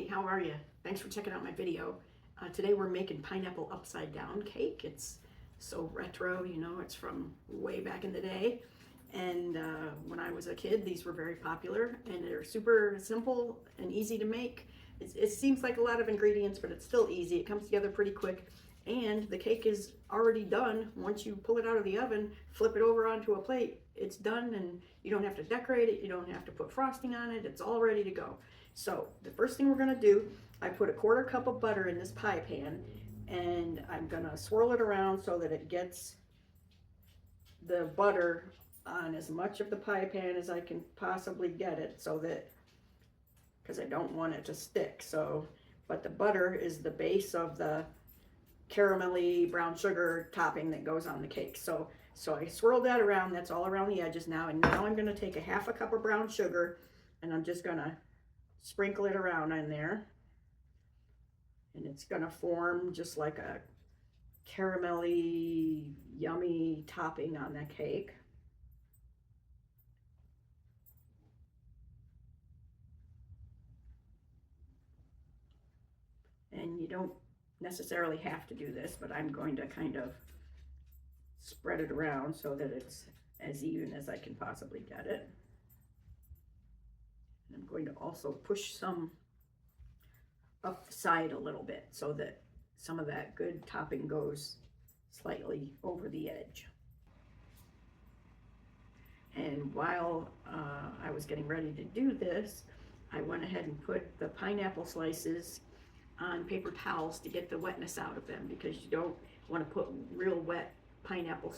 how are you? Thanks for checking out my video. Today we're making pineapple upside down cake. It's so retro, you know, it's from way back in the day. And when I was a kid, these were very popular and they're super simple and easy to make. It seems like a lot of ingredients, but it's still easy. It comes together pretty quick. And the cake is already done. Once you pull it out of the oven, flip it over onto a plate, it's done, and you don't have to decorate it. You don't have to put frosting on it. It's all ready to go. So the first thing we're gonna do, I put a 1/4 cup of butter in this pie pan, and I'm gonna swirl it around so that it gets the butter on as much of the pie pan as I can possibly get it, so that, because I don't want it to stick. So, but the butter is the base of the caramelly brown sugar topping that goes on the cake. So I swirled that around. That's all around the edges now. And now I'm going to take a 1/2 cup of brown sugar and I'm just going to sprinkle it around in there. And it's going to form just like a caramelly, yummy topping on the cake. And you don't necessarily have to do this, but I'm going to kind of spread it around so that it's as even as I can possibly get it. And I'm going to also push some up the side a little bit so that some of that good topping goes slightly over the edge. And while I was getting ready to do this, I went ahead and put the pineapple slices on paper towels to get the wetness out of them, because you don't want to put real wet pineapple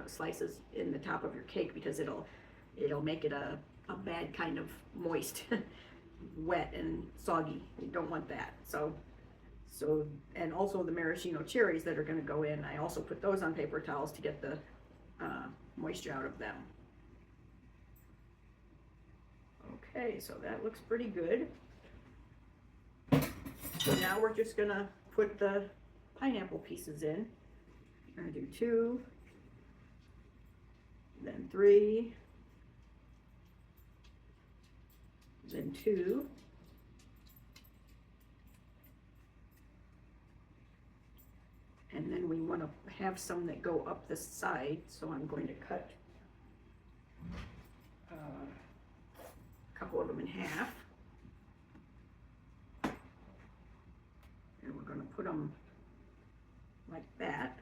slices in the top of your cake, because it'll make it a bad kind of moist wet and soggy. You don't want that. So and also the maraschino cherries that are going to go in, I also put those on paper towels to get the moisture out of them. Okay, so that looks pretty good. So now we're just gonna put the pineapple pieces in. We're gonna do 2, then 3, then 2, and then we want to have some that go up the side, so I'm going to cut a couple of them in half. And we're going to put them like that.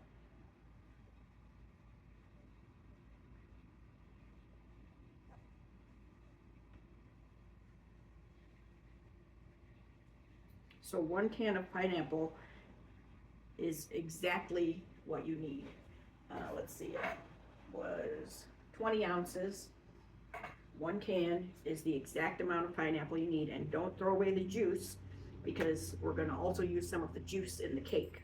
So 1 can of pineapple is exactly what you need. Let's see, it was 20 ounces. 1 can is the exact amount of pineapple you need, and don't throw away the juice, because we're going to also use some of the juice in the cake.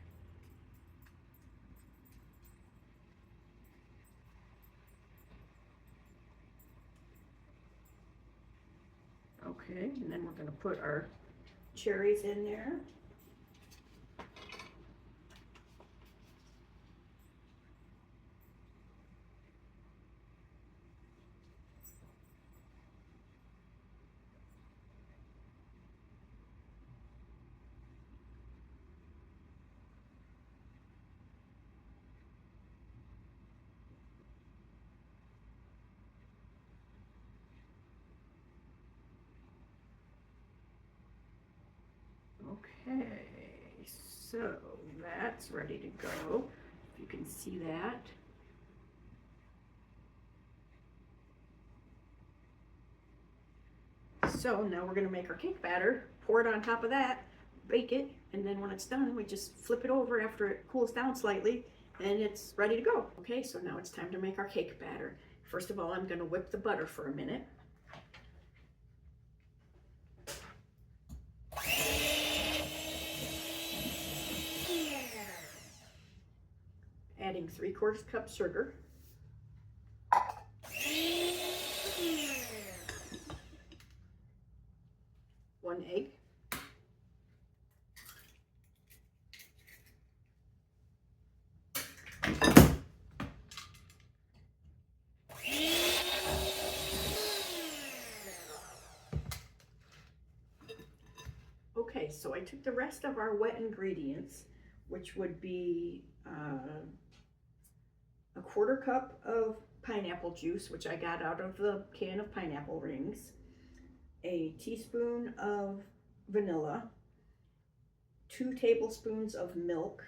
Okay, and then we're going to put our cherries in there. Okay, so that's ready to go. If you can see that. So now we're going to make our cake batter, pour it on top of that, bake it, and then when it's done, we just flip it over after it cools down slightly, and it's ready to go. Okay, so now it's time to make our cake batter. First of all, I'm going to whip the butter for a minute. Adding 3/4 cup sugar. 1 egg. Okay, so I took the rest of our wet ingredients, which would be a quarter cup of pineapple juice, which I got out of the can of pineapple rings, a teaspoon of vanilla, 2 tablespoons of milk,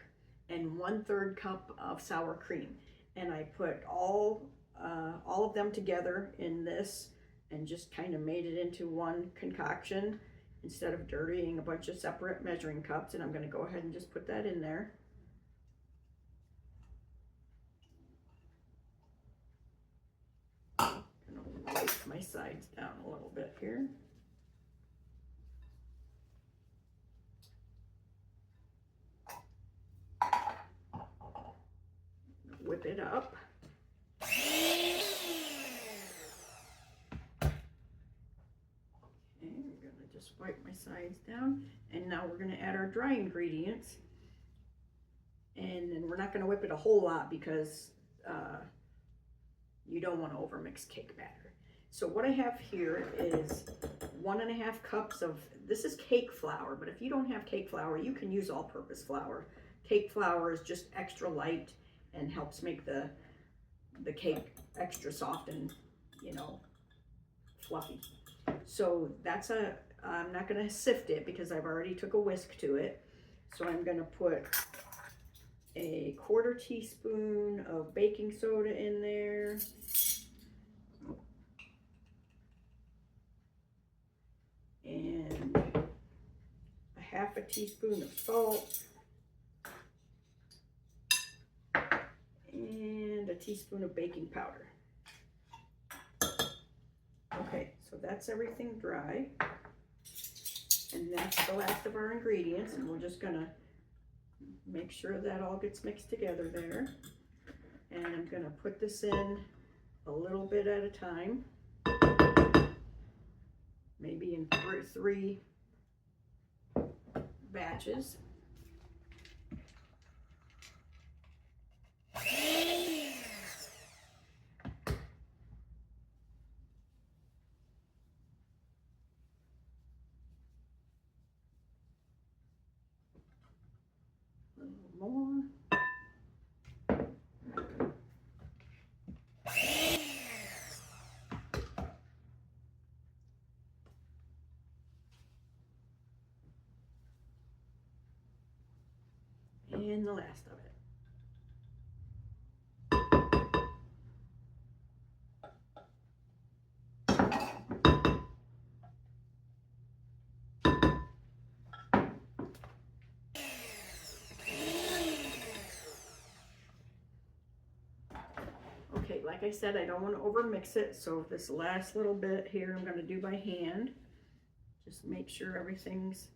and 1/3 cup of sour cream. And I put all of them together in this and just kind of made it into one concoction instead of dirtying a bunch of separate measuring cups. And I'm going to go ahead and just put that in there. I'm going to wipe my sides down a little bit here. Whip it up. Just wipe my sides down, and now we're going to add our dry ingredients, and then we're not going to whip it a whole lot because you don't want to overmix cake batter. So what I have here is 1.5 cups of, this is cake flour, but if you don't have cake flour, you can use all-purpose flour. Cake flour is just extra light and helps make the cake extra soft and, you know, fluffy. So that's I'm not going to sift it because I've already took a whisk to it. So I'm going to put a 1/4 teaspoon of baking soda in there. And a 1/2 teaspoon of salt. And a teaspoon of baking powder. Okay, so that's everything dry. And that's the last of our ingredients, and we're just gonna make sure that all gets mixed together there. And I'm gonna put this in a little bit at a time, maybe in three batches. More. And the last of it. Okay, like I said, I don't want to overmix it, so this last little bit here I'm going to do by hand. Just make sure everything's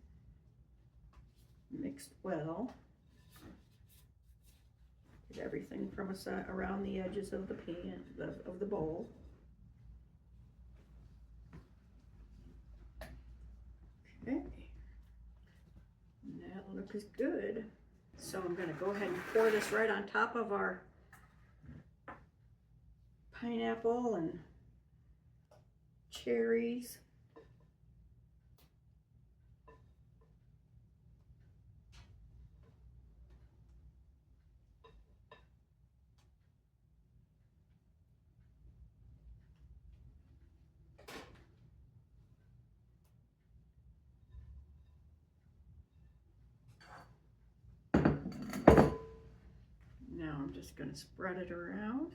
mixed well. Get everything from around the edges of the pan, of the bowl. Okay, that looks good. So I'm going to go ahead and pour this right on top of our pineapple and cherries. Now I'm just going to spread it around.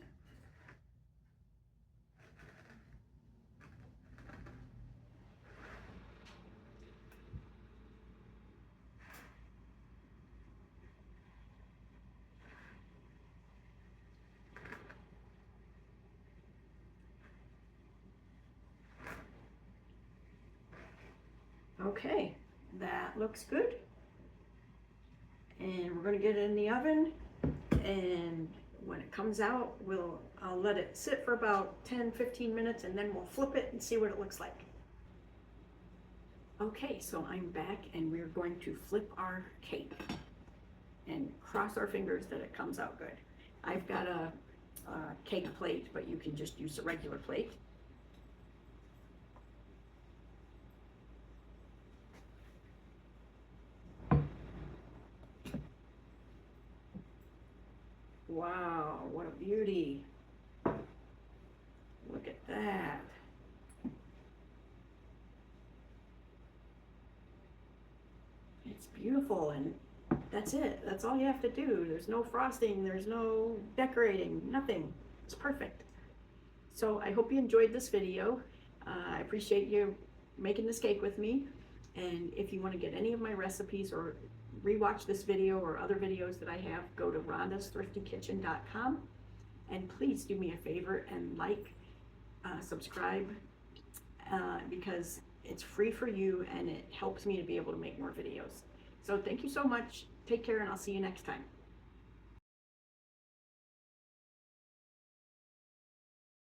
Okay, that looks good. And we're going to get it in the oven, and when it comes out, I'll let it sit for about 10-15 minutes, and then we'll flip it and see what it looks like. Okay, so I'm back, and we're going to flip our cake and cross our fingers that it comes out good. I've got a cake plate, but you can just use a regular plate. Wow, what a beauty. Look at that. It's beautiful, and that's it. That's all you have to do. There's no frosting, there's no decorating, nothing. It's perfect. So I hope you enjoyed this video. I appreciate you making this cake with me. And if you want to get any of my recipes or rewatch this video or other videos that I have, go to rhondasthriftykitchen.com. And please do me a favor and like, subscribe, because it's free for you and it helps me to be able to make more videos. So thank you so much. Take care, and I'll see you next time.